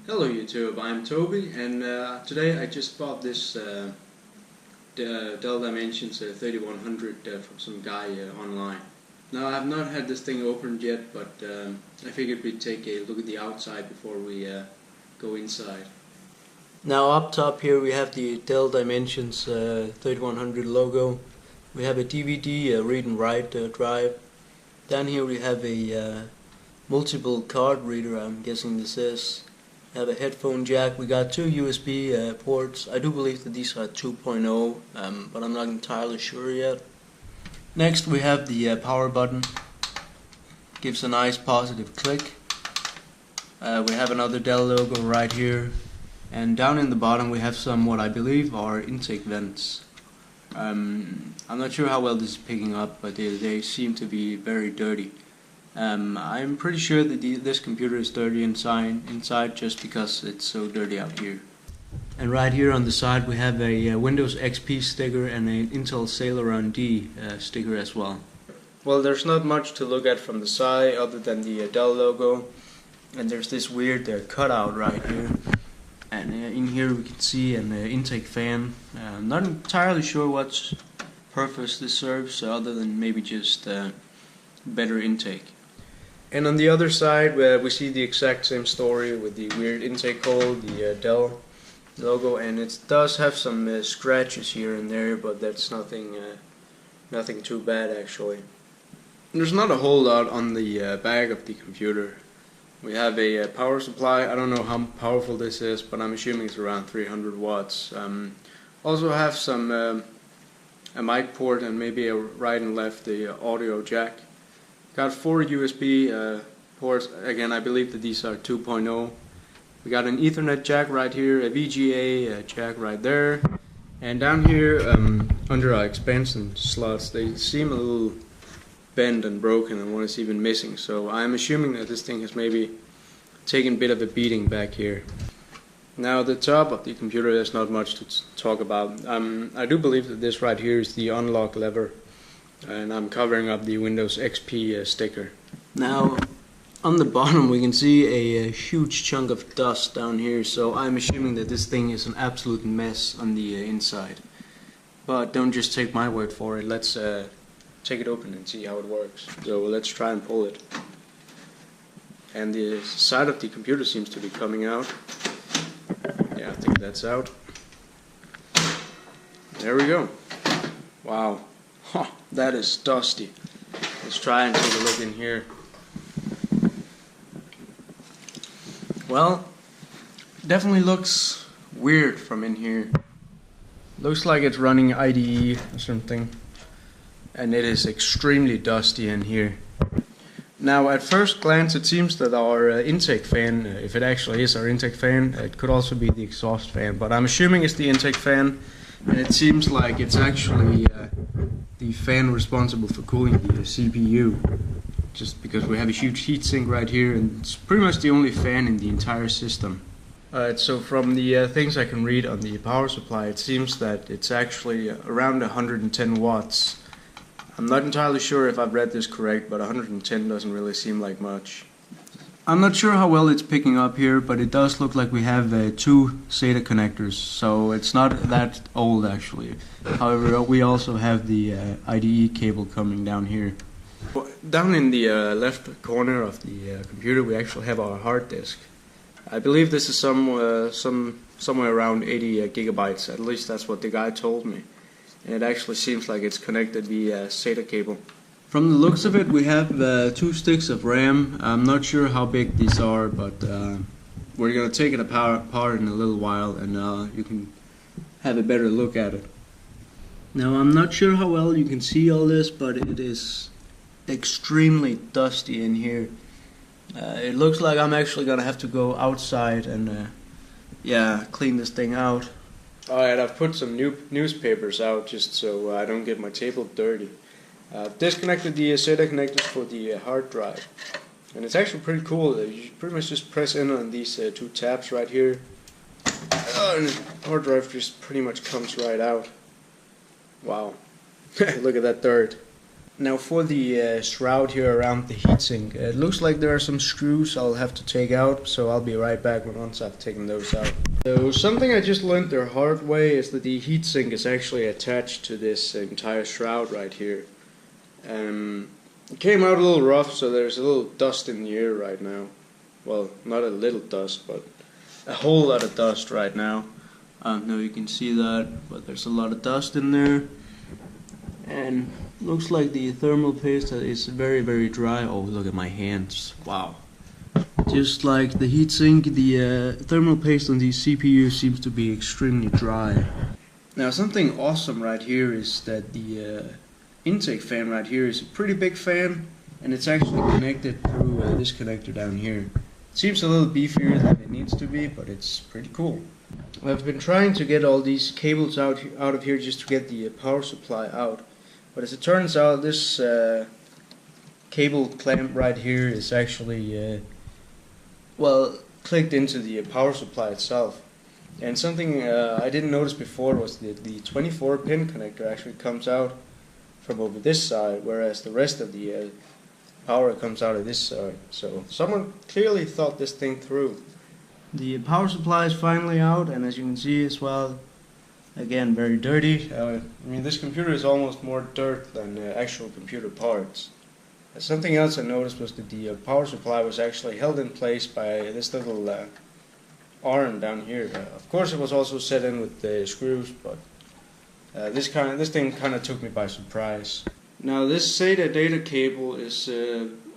Hello YouTube, I'm Toby, and today I just bought this Dell Dimensions 3100 from some guy online. Now I have not had this thing opened yet, but I figured we'd take a look at the outside before we go inside. Now up top here we have the Dell Dimensions 3100 logo. We have a DVD read and write drive. Down here we have a multiple card reader, I'm guessing this is. We have a headphone jack. We got two USB ports. I do believe that these are 2.0, but I'm not entirely sure yet. Next we have the power button. Gives a nice positive click. We have another Dell logo right here. And down in the bottom we have some what I believe are intake vents. I'm not sure how well this is picking up, but they seem to be very dirty. I'm pretty sure that this computer is dirty inside just because it's so dirty out here. And right here on the side we have a Windows XP sticker and an Intel Celeron D sticker as well. Well, there's not much to look at from the side other than the Dell logo. And there's this weird cutout right here. And in here we can see an intake fan. I'm not entirely sure what purpose this serves other than maybe just better intake. And on the other side we see the exact same story with the weird intake hole, the Dell logo, and it does have some scratches here and there, but that's nothing too bad actually. There's not a whole lot on the back of the computer. We have a power supply. I don't know how powerful this is, but I'm assuming it's around 300 watts. Also have some a mic port and maybe a right and left the audio jack. Got 4 USB ports. Again, I believe that these are 2.0. We got an Ethernet jack right here, a VGA jack right there, and down here under our expansion slots, they seem a little bent and broken, and one is even missing. So I'm assuming that this thing has maybe taken a bit of a beating back here. Now the top of the computer, there's not much to talk about. I do believe that this right here is the unlock lever. And I'm covering up the Windows XP sticker. Now on the bottom we can see a huge chunk of dust down here, so I'm assuming that this thing is an absolute mess on the inside. But don't just take my word for it. Let's take it open and see how it works. So let's try and pull it. And the side of the computer seems to be coming out. Yeah, I think that's out. There we go. Wow. Huh, that is dusty. Let's try and take a look in here. Well, definitely looks weird from in here. Looks like it's running IDE or something. And it is extremely dusty in here. Now at first glance it seems that our intake fan, if it actually is our intake fan, it could also be the exhaust fan, but I'm assuming it's the intake fan, and it seems like it's actually the fan responsible for cooling the CPU, just because we have a huge heatsink right here, and it's pretty much the only fan in the entire system. Alright, so from the things I can read on the power supply, it seems that it's actually around 110 watts. I'm not entirely sure if I've read this correct, but 110 doesn't really seem like much. I'm not sure how well it's picking up here, but it does look like we have 2 SATA connectors, so it's not that old actually. However, we also have the IDE cable coming down here. Down in the left corner of the computer we actually have our hard disk. I believe this is somewhere around 80 gigabytes, at least that's what the guy told me. And it actually seems like it's connected via SATA cable. From the looks of it, we have 2 sticks of RAM. I'm not sure how big these are, but we're going to take it apart in a little while, and you can have a better look at it. Now, I'm not sure how well you can see all this, but it is extremely dusty in here. It looks like I'm actually going to have to go outside and clean this thing out. Alright, I've put some newspapers out just so I don't get my table dirty. I've disconnected the SATA connectors for the hard drive, and it's actually pretty cool. You pretty much just press in on these 2 tabs right here, and the hard drive just pretty much comes right out. Wow, look at that dirt. Now for the shroud here around the heatsink, it looks like there are some screws I'll have to take out, so I'll be right back once I've taken those out. So something I just learned the hard way is that the heatsink is actually attached to this entire shroud right here. It came out a little rough, so there's a little dust in the air right now. Well, not a little dust, but a whole lot of dust right now. I don't know if you can see that, but there's a lot of dust in there. And looks like the thermal paste is very, very dry. Oh, look at my hands. Wow. Just like the heatsink, the thermal paste on the CPU seems to be extremely dry. Now something awesome right here is that the intake fan right here is a pretty big fan, and it's actually connected through this connector down here. It seems a little beefier than it needs to be, but it's pretty cool. I've been trying to get all these cables out of here just to get the power supply out. But as it turns out, this cable clamp right here is actually, well, clicked into the power supply itself. And something I didn't notice before was that the 24-pin connector actually comes out from over this side, whereas the rest of the power comes out of this side. So someone clearly thought this thing through. The power supply is finally out, and as you can see as well, again, very dirty. I mean, this computer is almost more dirt than actual computer parts. Something else I noticed was that the power supply was actually held in place by this little arm down here. Of course, it was also set in with the screws, but this thing kind of took me by surprise. Now, this SATA data cable is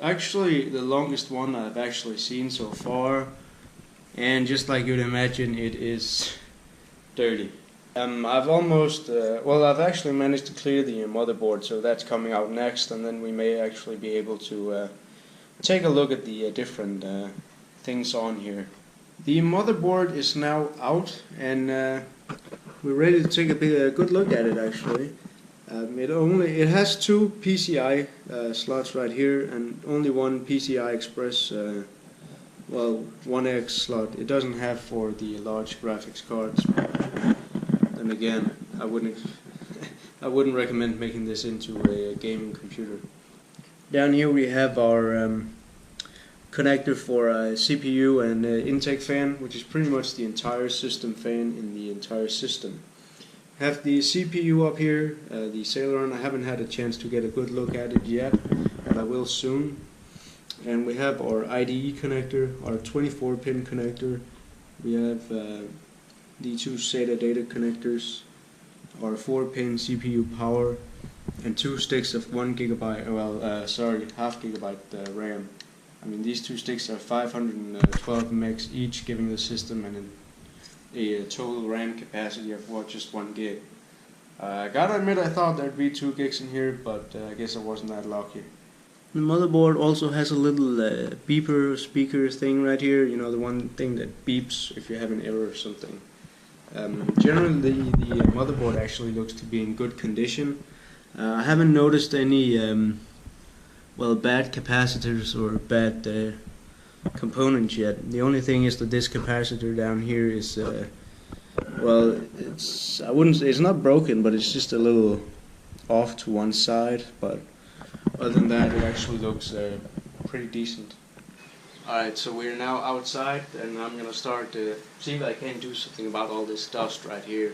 actually the longest one I've actually seen so far, and just like you'd imagine, it is dirty. I've actually managed to clear the motherboard, so that's coming out next, and then we may actually be able to take a look at the different things on here. The motherboard is now out, and we're ready to take a good look at it actually. It has two PCI slots right here, and only one PCI Express, 1X slot. It doesn't have for the large graphics cards. And again, I wouldn't recommend making this into a gaming computer. Down here we have our connector for a CPU and intake fan, which is pretty much the entire system fan in the entire system. Have the CPU up here, the Celeron. I haven't had a chance to get a good look at it yet, but I will soon. And we have our IDE connector, our 24-pin connector. We have the two SATA data connectors, our 4-pin CPU power, and two sticks of 1 gigabyte, half gigabyte RAM. I mean, these two sticks are 512 megs each, giving the system a total RAM capacity of just 1 gig. I gotta admit, I thought there'd be 2 gigs in here, but I guess I wasn't that lucky. The motherboard also has a little beeper speaker thing right here, you know, the one thing that beeps if you have an error or something. Generally, the motherboard actually looks to be in good condition. I haven't noticed any bad capacitors or bad components yet. The only thing is that this capacitor down here is it's not broken, but it's just a little off to one side. But other than that, it actually looks pretty decent. Alright, so we're now outside, and I'm gonna start to see if I can do something about all this dust right here.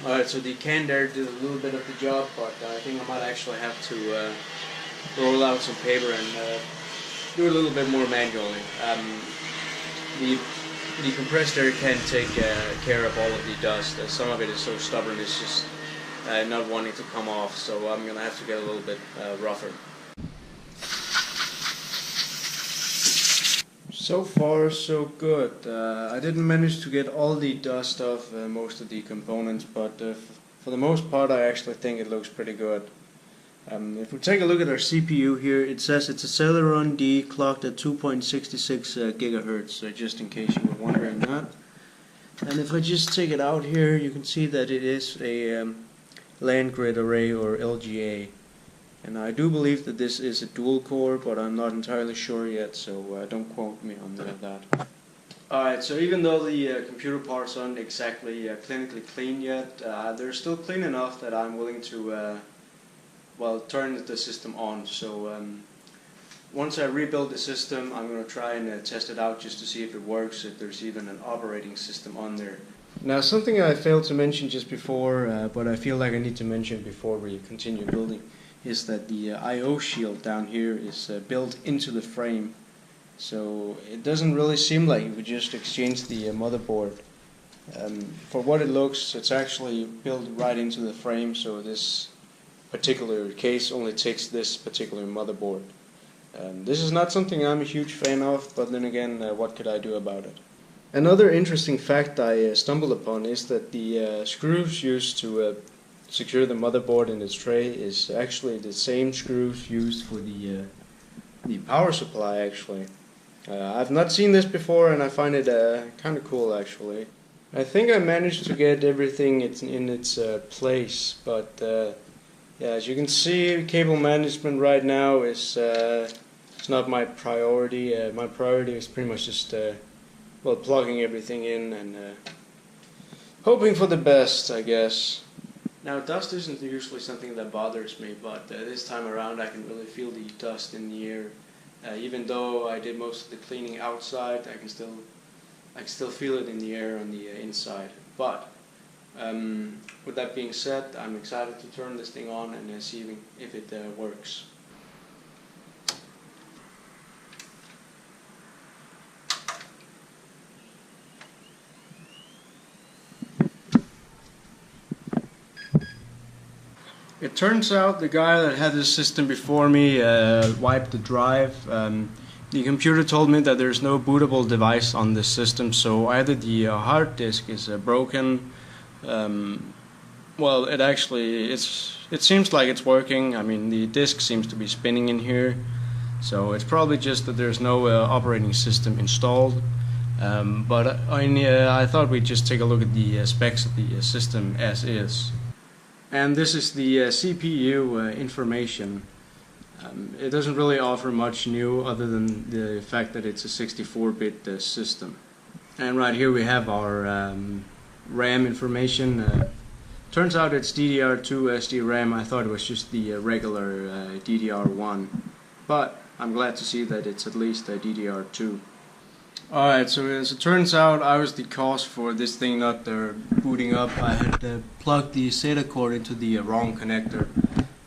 Alright, so the can there did a little bit of the job, but I think I might actually have to roll out some paper and do a little bit more manually. The compressed air can take care of all of the dust. Some of it is so stubborn, it's just not wanting to come off, so I'm going to have to get a little bit rougher. So far, so good. I didn't manage to get all the dust off most of the components, but for the most part I actually think it looks pretty good. If we take a look at our CPU here, it says it's a Celeron D clocked at 2.66 gigahertz, so just in case you were wondering that. And if I just take it out here, you can see that it is a land grid array, or LGA. And I do believe that this is a dual core, but I'm not entirely sure yet, so don't quote me on that. Alright, so even though the computer parts aren't exactly clinically clean yet, they're still clean enough that I'm willing to turn the system on. So once I rebuild the system, I'm going to try and test it out just to see if it works, if there's even an operating system on there. Now, something I failed to mention just before, but I feel like I need to mention before we continue building, is that the I/O shield down here is built into the frame. So it doesn't really seem like we just exchanged the motherboard. For what it looks, it's actually built right into the frame, so this particular case only takes this particular motherboard. This is not something I'm a huge fan of, but then again, what could I do about it? Another interesting fact I stumbled upon is that the screws used to secure the motherboard in its tray is actually the same screws used for the power supply, actually. I've not seen this before, and I find it kind of cool, actually. I think I managed to get everything in its place, but yeah, as you can see, cable management right now is it's not my priority. My priority is pretty much just plugging everything in and hoping for the best, I guess. Now, dust isn't usually something that bothers me, but this time around I can really feel the dust in the air. Even though I did most of the cleaning outside, I can still feel it in the air on the inside. But with that being said, I'm excited to turn this thing on and see if it works. It turns out the guy that had this system before me wiped the drive. The computer told me that there's no bootable device on this system, so either the hard disk is broken. Well, it seems like it's working. I mean, the disk seems to be spinning in here, so it's probably just that there's no operating system installed. But I thought we'd just take a look at the specs of the system as is. And this is the CPU information. It doesn't really offer much new other than the fact that it's a 64-bit system. And right here we have our RAM information. Turns out it's DDR2 SDRAM. I thought it was just the regular DDR1. But I'm glad to see that it's at least a DDR2. Alright, so as it turns out, I was the cause for this thing not booting up. I had plugged the SATA cord into the wrong connector,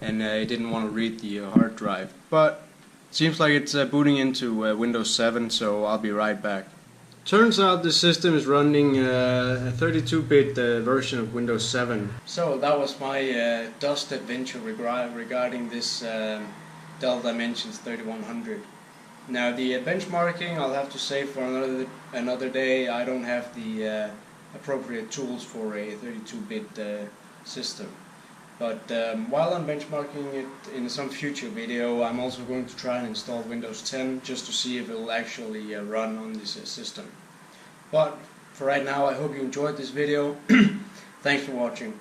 and I didn't want to read the hard drive. But it seems like it's booting into Windows 7, so I'll be right back. Turns out the system is running a 32-bit version of Windows 7. So that was my dust adventure regarding this Dell Dimensions 3100. Now the benchmarking, I'll have to say for another day. I don't have the appropriate tools for a 32-bit system. But while I'm benchmarking it in some future video, I'm also going to try and install Windows 10 just to see if it will actually run on this system. But for right now, I hope you enjoyed this video. Thanks for watching.